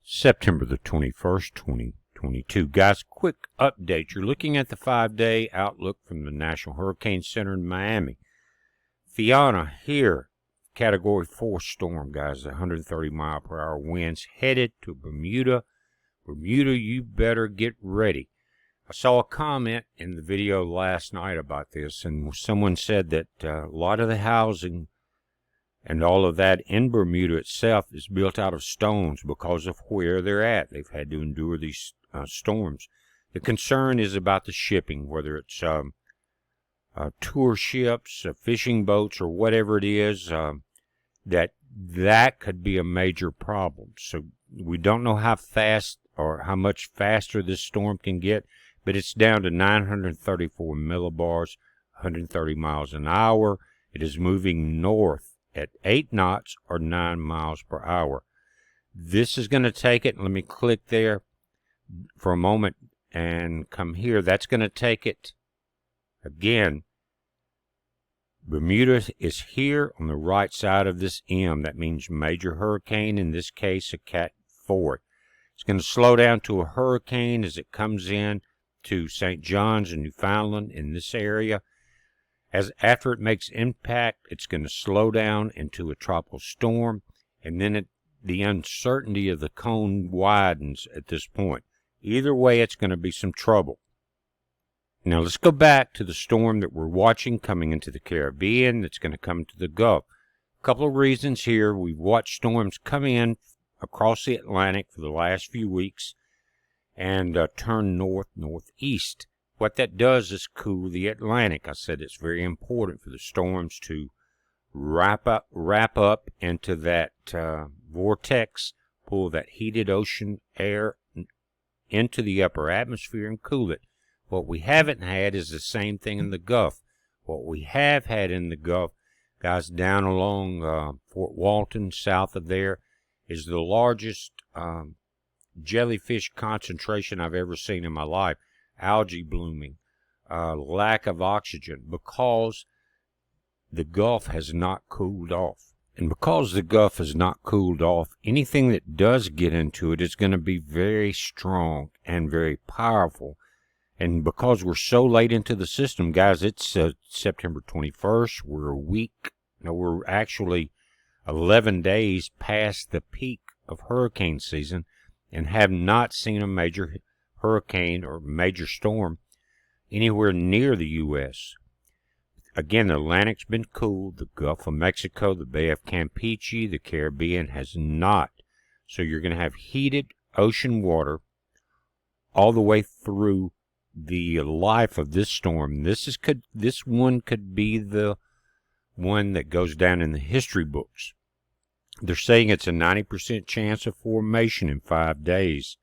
September the 21st, 2022. Guys, quick update. You're looking at the 5-day outlook from the National Hurricane Center in Miami. Fiona here, Category 4 storm, guys, 130-mile-per-hour winds headed to Bermuda. Bermuda, you better get ready. I saw a comment in the video last night about this, and someone said that a lot of the housing and all of that in Bermuda itself is built out of stones because of where they're at. They've had to endure these storms. The concern is about the shipping, whether it's tour ships, fishing boats, or whatever it is, that could be a major problem. So we don't know how fast or how much faster this storm can get, but it's down to 934 millibars, 130 miles an hour. It is moving north at 8 knots or 9 miles per hour. This is going to take it. Let me click there for a moment and come here. That's going to take it again. Bermuda is here on the right side of this M. That means major hurricane, in this case a Cat 4. It's going to slow down to a hurricane as it comes in to St. John's and Newfoundland in this area. After it makes impact, it's going to slow down into a tropical storm, and then the uncertainty of the cone widens at this point. Either way, it's going to be some trouble. Now, let's go back to the storm that we're watching coming into the Caribbean that's going to come to the Gulf. A couple of reasons here. We've watched storms come in across the Atlantic for the last few weeks and turn northeast. What that does is cool the Atlantic. I said it's very important for the storms to wrap up into that vortex, pull that heated ocean air into the upper atmosphere and cool it. What we haven't had is the same thing in the Gulf. What we have had in the Gulf, guys, down along Fort Walton, south of there, is the largest jellyfish concentration I've ever seen in my life. Algae blooming, lack of oxygen, because the Gulf has not cooled off. And because the Gulf has not cooled off, anything that does get into it is going to be very strong and very powerful. And because we're so late into the system, guys, it's September 21st. We're actually 11 days past the peak of hurricane season and have not seen a major hurricane or major storm anywhere near the U.S. Again, the Atlantic's been cooled, the Gulf of Mexico, the Bay of Campeche, the Caribbean has not. So you're going to have heated ocean water all the way through the life of this storm. This one could be the one that goes down in the history books. They're saying it's a 90% chance of formation in 5 days.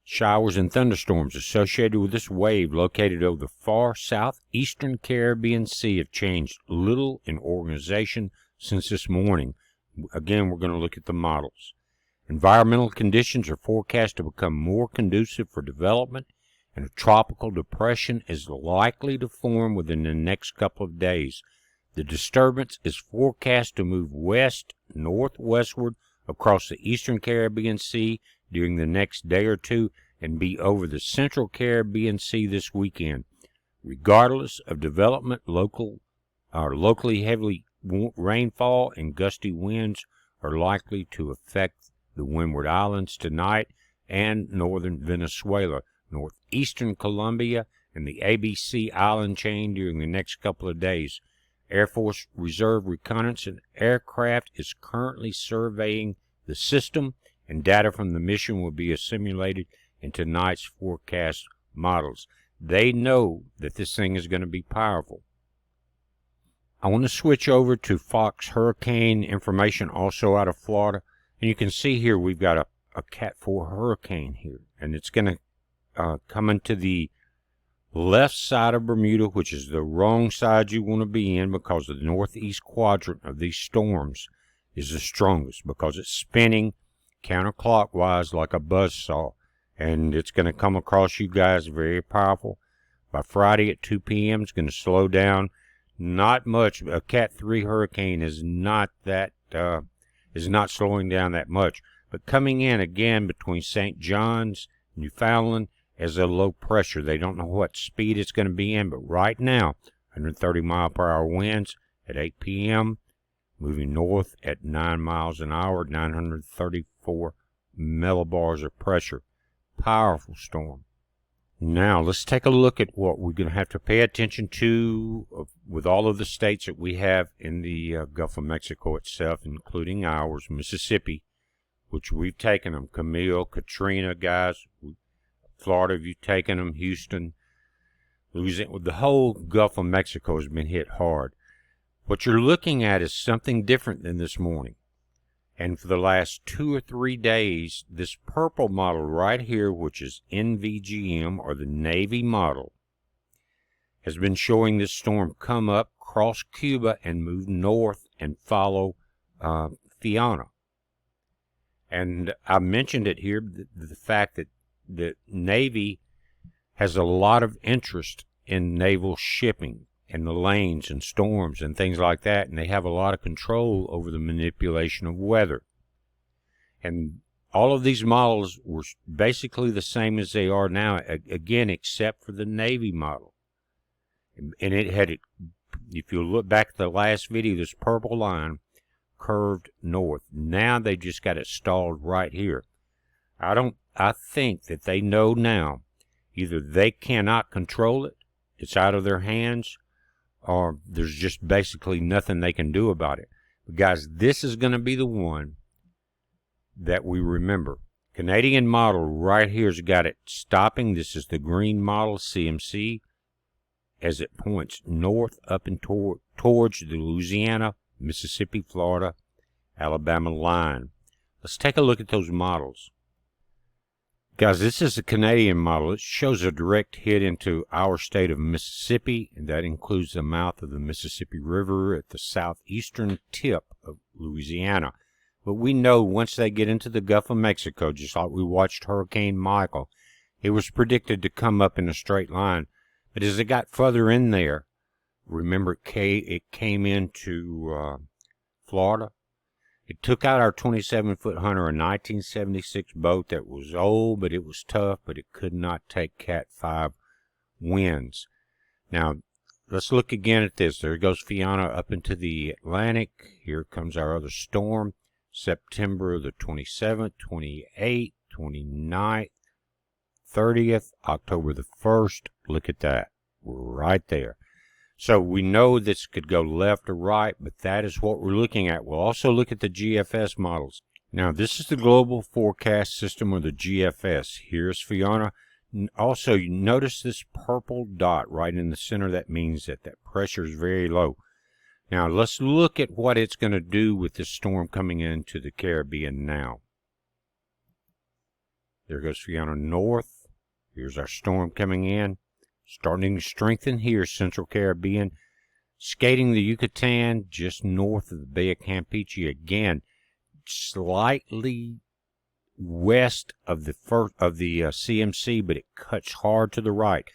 Showers and thunderstorms associated with this wave located over the far southeastern Caribbean Sea have changed little in organization since this morning. Again, we're going to look at the models. Environmental conditions are forecast to become more conducive for development, and a tropical depression is likely to form within the next couple of days. The disturbance is forecast to move west-northwestward across the eastern Caribbean Sea during the next day or two and be over the central Caribbean Sea this weekend. Regardless of development, locally heavy rainfall and gusty winds are likely to affect the Windward Islands tonight and northern Venezuela, northeastern Colombia, and the ABC island chain during the next couple of days. Air Force Reserve Reconnaissance Aircraft is currently surveying the system, and data from the mission will be assimilated in tonight's forecast models. They know that this thing is going to be powerful. I want to switch over to Fox hurricane information also out of Florida. And you can see here we've got a Cat 4 hurricane here. And it's going to come into the left side of Bermuda, which is the wrong side you want to be in, because the northeast quadrant of these storms is the strongest, because it's spinning counterclockwise like a buzzsaw. And it's going to come across you guys very powerful. By Friday at 2 p.m., it's going to slow down. Not much. A Cat 3 hurricane is not slowing down that much. but coming in again between St. John's, Newfoundland, as a low pressure. They don't know what speed it's going to be in, but right now, 130 mile per hour winds at 8 p.m., moving north at 9 miles an hour, 934 millibars of pressure. Powerful storm. Now, let's take a look at what we're going to have to pay attention to with all of the states that we have in the Gulf of Mexico itself, including ours, Mississippi, which we've taken them. Camille, Katrina, guys. Florida, you've taken them. Houston, Louisiana. The whole Gulf of Mexico has been hit hard. What you're looking at is something different than this morning. And for the last 2 or 3 days, this purple model right here, which is NVGM, or the Navy model, has been showing this storm come up, cross Cuba, and move north and follow Fiona. And I mentioned it here, the fact that the Navy has a lot of interest in naval shipping and the lanes and storms and things like that, and they have a lot of control over the manipulation of weather. And all of these models were basically the same as they are now, again, except for the Navy model. And it had, if you look back at the last video, this purple line curved north. Now they just got it stalled right here. I think that they know now either they cannot control it, it's out of their hands, or there's just basically nothing they can do about it. But guys, this is going to be the one that we remember. Canadian model right here's got it stopping. This is the green model, CMC, as it points north up and towards the Louisiana, Mississippi, Florida, Alabama line. Let's take a look at those models. Guys, this is the Canadian model. It shows a direct hit into our state of Mississippi, and that includes the mouth of the Mississippi River at the southeastern tip of Louisiana. But we know once they get into the Gulf of Mexico, just like we watched Hurricane Michael, it was predicted to come up in a straight line. But as it got further in there, remember it came into Florida. It took out our 27-foot Hunter, a 1976 boat that was old, but it was tough, but it could not take Cat 5 winds. Now, let's look again at this. There goes Fiona up into the Atlantic. Here comes our other storm. September the 27th, 28th, 29th, 30th, October the 1st. Look at that. We're right there. So we know this could go left or right, but that is what we're looking at. We'll also look at the GFS models. Now, this is the Global Forecast System, or the GFS. Here's Fiona. Also, you notice this purple dot right in the center. That means that pressure is very low. Now, let's look at what it's going to do with this storm coming into the Caribbean now. There goes Fiona north. Here's our storm coming in. Starting to strengthen here, Central Caribbean. Skating the Yucatan just north of the Bay of Campeche again. Slightly west of the CMC, but it cuts hard to the right.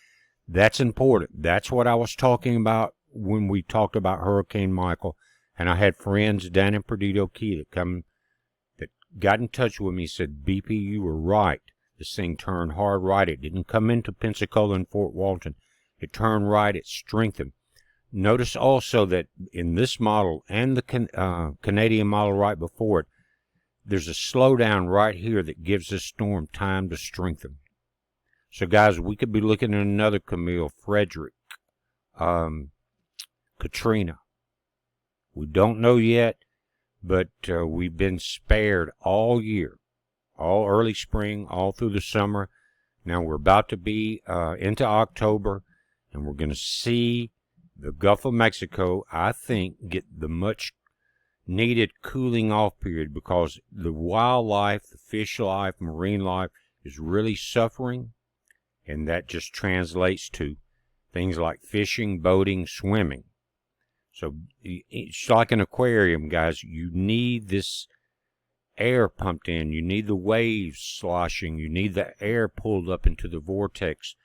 That's important. That's what I was talking about when we talked about Hurricane Michael. And I had friends down in Perdido Key that got in touch with me, said, BP, you were right. This thing turned hard right. It didn't come into Pensacola and Fort Walton. It turned right. It strengthened. Notice also that in this model and the Canadian model right before it, there's a slowdown right here that gives this storm time to strengthen. So, guys, we could be looking at another Camille, Frederick, Katrina. We don't know yet, but we've been spared all year. All early spring, all through the summer. Now we're about to be into October, and we're going to see the Gulf of Mexico, I think, get the much needed cooling off period, because the wildlife, the fish life, marine life is really suffering, and that just translates to things like fishing, boating, swimming. So it's like an aquarium, guys. You need this air pumped in. You need the waves sloshing. You need the air pulled up into the vortex,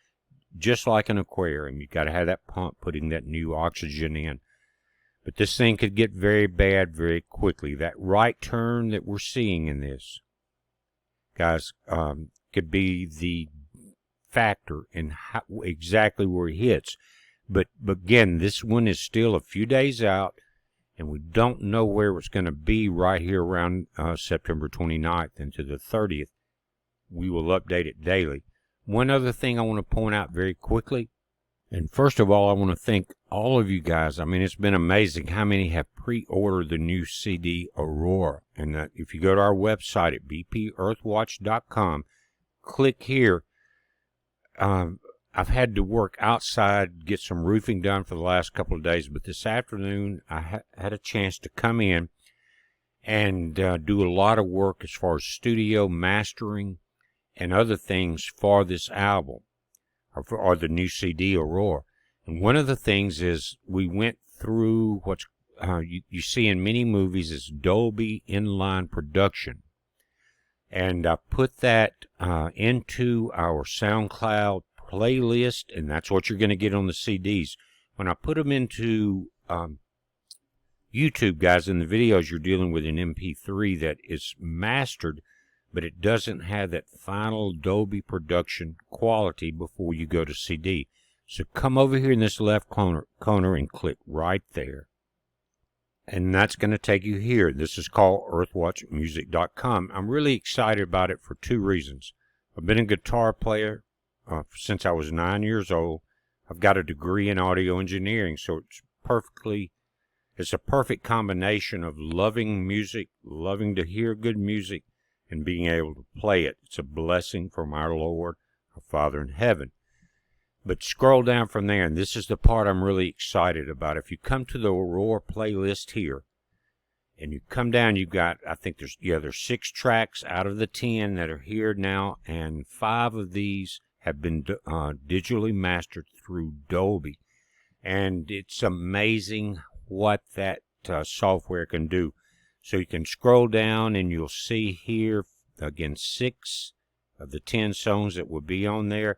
just like an aquarium. You got to have that pump putting that new oxygen in. But this thing could get very bad very quickly. That right turn that we're seeing in this, guys, could be the factor in how, exactly where it hits. But again, this one is still a few days out, and we don't know where it's going to be right here around September 29th into the 30th. We will update it daily. One other thing I want to point out very quickly, and first of all, I want to thank all of you guys. I mean, it's been amazing how many have pre-ordered the new CD Aurora. And if you go to our website at bpearthwatch.com, click here. I've had to work outside, get some roofing done for the last couple of days, but this afternoon I had a chance to come in and do a lot of work as far as studio mastering and other things for this album, or the new CD Aurora. And one of the things is we went through what's you see in many movies is Dolby inline production. And I put that into our SoundCloud playlist, and that's what you're going to get on the CDs. When I put them into YouTube, guys, in the videos, you're dealing with an MP3 that is mastered, but it doesn't have that final Dolby production quality before you go to CD. So come over here in this left corner and click right there. And that's going to take you here. This is called earthwatchmusic.com. I'm really excited about it for two reasons. I've been a guitar player since I was 9 years old. I've got a degree in audio engineering, so it's a perfect combination of loving music, loving to hear good music, and being able to play it. It's a blessing from our Lord, our Father in heaven. But scroll down from there, and this is the part I'm really excited about. If you come to the Aurora playlist here, and you come down, you've got, I think there's 6 tracks out of the 10 that are here now, and 5 of these have been digitally mastered through Dolby. And it's amazing what that software can do. So you can scroll down, and you'll see here, again, 6 of the 10 songs that will be on there.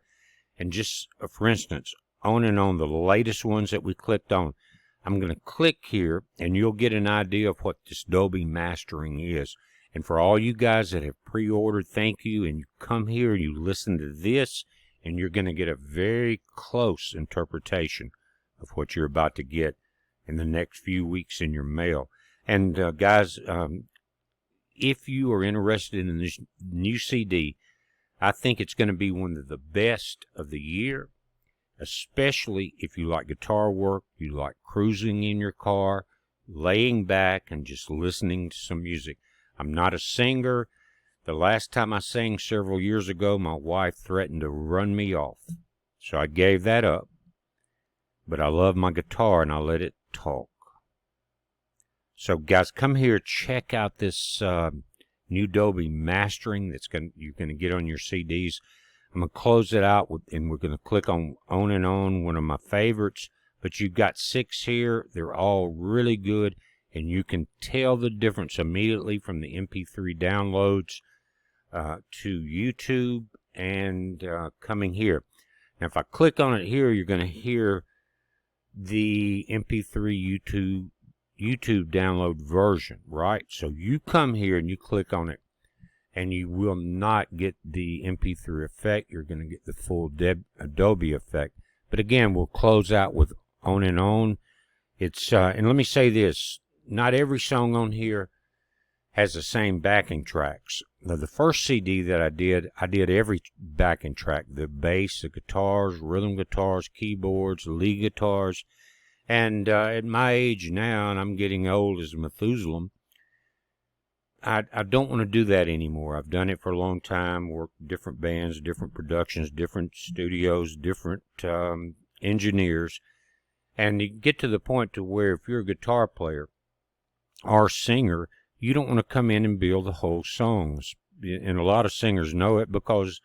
And just, for instance, on and on, the latest ones that we clicked on, I'm going to click here, and you'll get an idea of what this Dolby mastering is. And for all you guys that have pre-ordered, thank you. And you come here, you listen to this, and you're going to get a very close interpretation of what you're about to get in the next few weeks in your mail. And guys, if you are interested in this new CD, I think it's going to be one of the best of the year, especially if you like guitar work, you like cruising in your car, laying back and just listening to some music. I'm not a singer. The last time I sang several years ago, my wife threatened to run me off. So I gave that up. But I love my guitar, and I let it talk. So guys, come here, check out this new Dolby mastering you're going to get on your CDs. I'm going to close it out, and we're going to click on and On, one of my favorites. But you've got 6 here. They're all really good, and you can tell the difference immediately from the MP3 downloads to YouTube and coming here. Now, if I click on it here, you're going to hear the MP3 YouTube download version, right? So you come here and you click on it, and you will not get the MP3 effect. You're going to get the full Dolby effect. But again, we'll close out with On and On. It's and let me say this: not every song on here has the same backing tracks. Now, the first CD that I did every backing track: the bass, the guitars, rhythm guitars, keyboards, lead guitars. And at my age now, and I'm getting old as Methuselah, I don't want to do that anymore. I've done it for a long time, worked with different bands, different productions, different studios, different engineers. And you get to the point to where if you're a guitar player or singer, you don't want to come in and build the whole songs. And a lot of singers know it because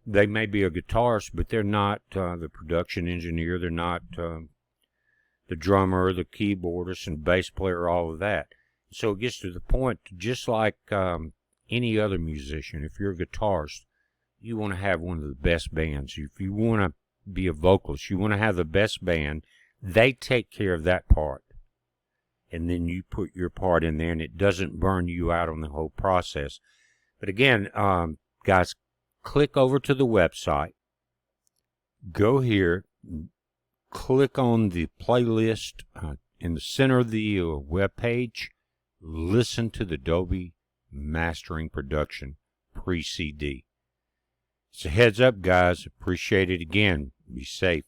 they may be a guitarist, but they're not the production engineer. They're not the drummer, the keyboardist, and bass player, all of that. So it gets to the point, just like any other musician, if you're a guitarist, you want to have one of the best bands. If you want to be a vocalist, you want to have the best band. They take care of that part. And then you put your part in there, and it doesn't burn you out on the whole process. But again, Guys, click over to the website. Go here. Click on the playlist in the center of the web page. Listen to the Dolby Mastering Production pre-CD. It's a heads up, guys. Appreciate it again. Be safe.